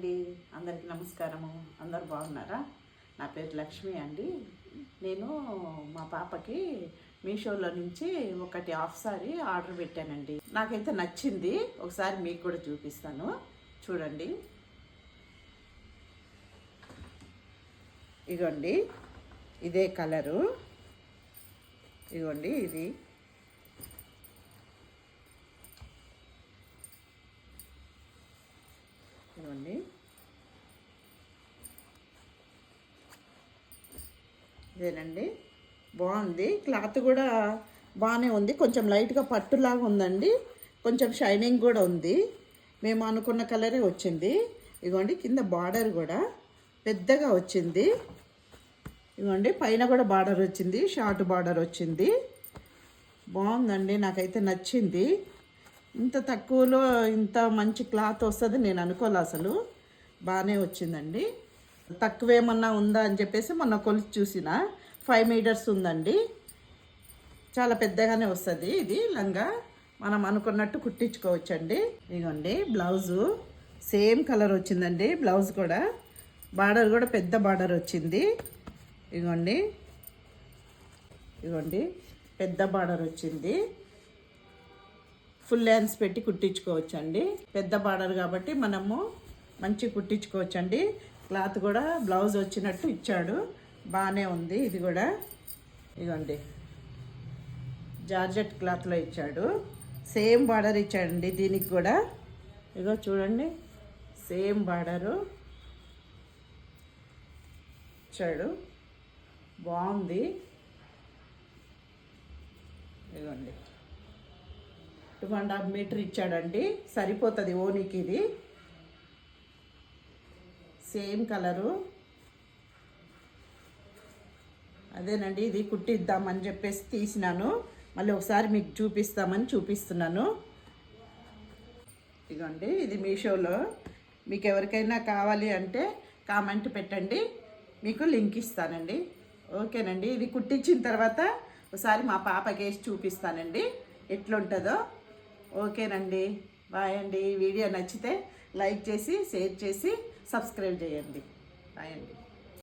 అండి అందరికీ నమస్కారము. అందరు బాగున్నారా? నా పేరు లక్ష్మి అండి. నేను మా పాపకి మీషోలో నుంచి ఒకటి హాఫ్ సారీ ఆర్డర్ పెట్టానండి. నాకైతే నచ్చింది. ఒకసారి మీకు కూడా చూపిస్తాను, చూడండి. ఇగోండి, ఇదే కలరు. ఇగోండి, ఇది ఇవ్వండి. ఇదేనండి, బాగుంది. క్లాత్ కూడా బాగానే ఉంది. కొంచెం లైట్గా పట్టులాగా ఉందండి. కొంచెం షైనింగ్ కూడా ఉంది. మేము అనుకున్న కలరే వచ్చింది. ఇదిగోండి, కింద బార్డర్ కూడా పెద్దగా వచ్చింది. ఇదిగోండి, పైన కూడా బార్డర్ వచ్చింది, షార్ట్ బార్డర్ వచ్చింది. బాగుందండి, నాకైతే నచ్చింది. ఇంత తక్కువలో ఇంత మంచి క్లాత్ వస్తుంది నేను అనుకోలే అసలు. బాగానే వచ్చిందండి. తక్కువేమన్నా ఉందా అని చెప్పేసి మొన్న కొలిచి చూసిన 5 మీటర్స్ ఉందండి. చాలా పెద్దగానే వస్తుంది. ఇది లంగా మనం అనుకున్నట్టు కుట్టించుకోవచ్చండి. ఇదిగోండి, బ్లౌజు సేమ్ కలర్ వచ్చిందండి. బ్లౌజ్ కూడా బార్డర్ కూడా పెద్ద బార్డర్ వచ్చింది. ఇదిగోండి, ఇదిగోండి, పెద్ద బార్డర్ వచ్చింది. ఫుల్ హ్యాండ్స్ పెట్టి కుట్టించుకోవచ్చండి. పెద్ద బార్డర్ కాబట్టి మనము మంచి కుట్టించుకోవచ్చండి. క్లాత్ కూడా బ్లౌజ్ వచ్చినట్టు ఇచ్చాడు. బాగానే ఉంది. ఇది కూడా ఇదిగోండి, జార్జెట్ క్లాత్లో ఇచ్చాడు. సేమ్ బార్డర్ ఇచ్చాడండి దీనికి కూడా. ఇగో చూడండి, సేమ్ బార్డరు ఇచ్చాడు. బాగుంది. ఇదిగోండి, 2.5 మీటర్ ఇచ్చాడండి. సరిపోతుంది ఓనికి. ఇది సేమ్ కలరు. అదేనండి, ఇది కుట్టిద్దామని చెప్పేసి తీసినాను. మళ్ళీ ఒకసారి మీకు చూపిస్తామని చూపిస్తున్నాను. ఇదిగోండి, ఇది మీషోలో. మీకు ఎవరికైనా కావాలి అంటే కామెంట్ పెట్టండి, మీకు లింక్ ఇస్తానండి. ఓకేనండి, ఇది కుట్టించిన తర్వాత ఒకసారి మా పాపకి వేసి చూపిస్తానండి ఎట్లుంటుందో. ఓకేనండి, బాయ్ అండి. వీడియో నచ్చితే లైక్ చేసి, షేర్ చేసి, సబ్స్క్రైబ్ చేయండి. బాయ్ అండి.